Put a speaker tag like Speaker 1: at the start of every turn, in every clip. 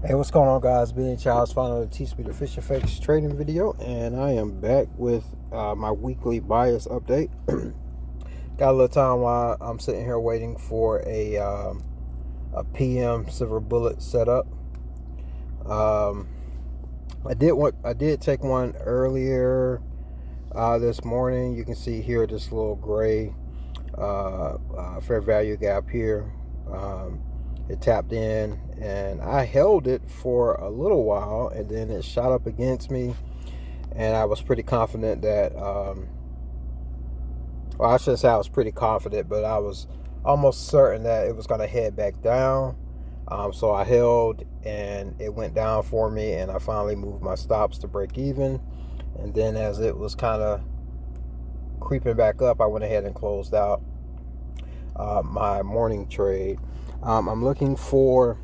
Speaker 1: Hey, what's going on, guys? Benny Childs, finally teach me the Fish FX trading video, and I am back with my weekly bias update. Got a little time while I'm sitting here waiting for a PM silver bullet setup. I did take one earlier this morning. You can see here this little gray fair value gap here. It tapped in and I held it for a little while, and then it shot up against me, and I was pretty confident that well, I shouldn't say I was pretty confident, but I was almost certain that it was going to head back down. So I held and it went down for me, and I finally moved my stops to break even. And then as it was kind of creeping back up, I went ahead and closed out my morning trade. I'm looking for,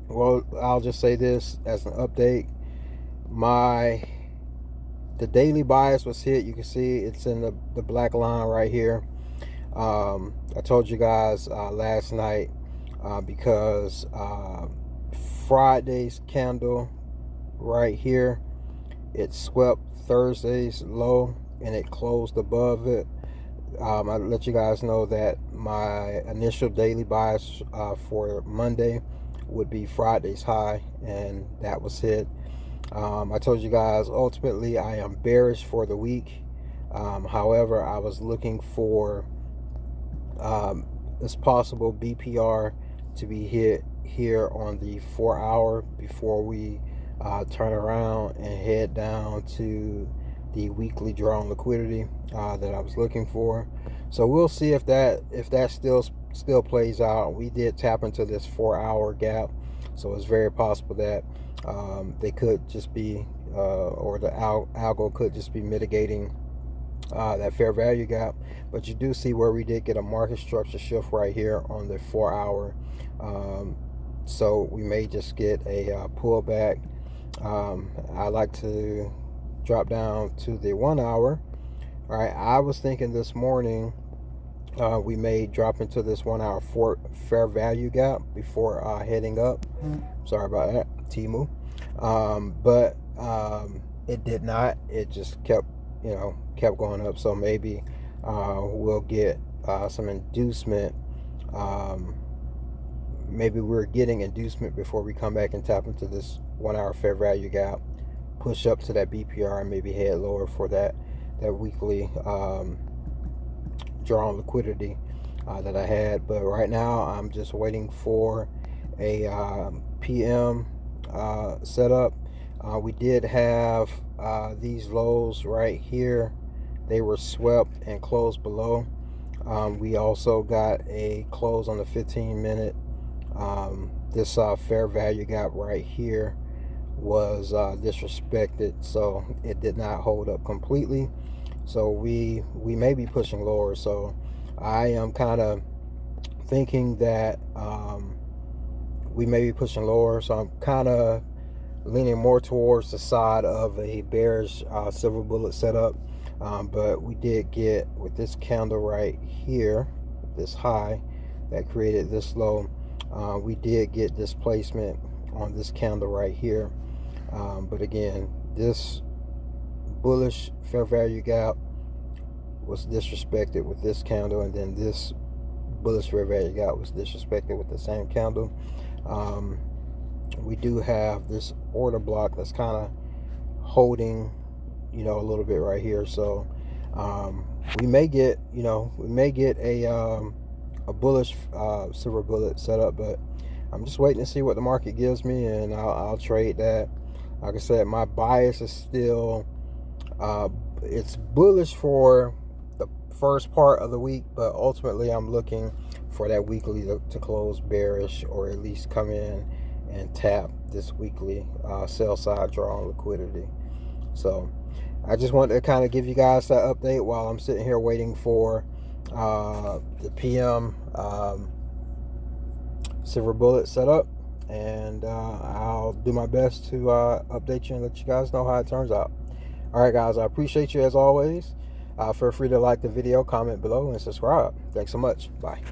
Speaker 1: well, I'll just say this as an update. The daily bias was hit. You can see it's in the black line right here. I told you guys last night because Friday's candle right here, it swept Thursday's low and it closed above it. I let you guys know that my initial daily bias for Monday would be Friday's high, and that was hit. I told you guys ultimately I am bearish for the week. However, I was looking for this possible BPR to be hit here on the 4-hour before we turn around and head down to the weekly draw on liquidity that I was looking for. So we'll see if that still plays out. We did tap into this 4-hour gap, so it's very possible that they could just be or the algo could just be mitigating that fair value gap. But you do see where we did get a market structure shift right here on the 4-hour. So we may just get a pullback. I like to drop down to the 1-hour. All right, I was thinking this morning we may drop into this 1-hour fair value gap before heading up. Sorry about that, Timu. But it did not. It just kept going up. So maybe we'll get some inducement. Maybe we're getting inducement before we come back and tap into this 1-hour fair value gap, push up to that BPR, and maybe head lower for that weekly draw on liquidity that I had. But right now I'm just waiting for a PM setup. We did have these lows right here. They were swept and closed below. We also got a close on the 15-minute. This fair value gap right here was disrespected, so it did not hold up completely. So we may be pushing lower. So I am kind of thinking that we may be pushing lower. So I'm kind of leaning more towards the side of a bearish silver bullet setup. But we did get, with this candle right here, this high that created this low, we did get displacement on this candle right here. But again, this bullish fair value gap was disrespected with this candle, and then this bullish fair value gap was disrespected with the same candle. We do have this order block that's kind of holding a little bit right here. So we may get a bullish silver bullet setup, but I'm just waiting to see what the market gives me, and I'll trade that. Like I said, my bias is still it's bullish for the first part of the week, but ultimately I'm looking for that weekly to close bearish, or at least come in and tap this weekly sell side draw on liquidity. So I just wanted to kind of give you guys that update while I'm sitting here waiting for the PM silver bullet setup, and I'll do my best to update you and let you guys know how it turns out. All right, guys, I appreciate you as always. Feel free to like the video, comment below, and subscribe. Thanks so much. Bye.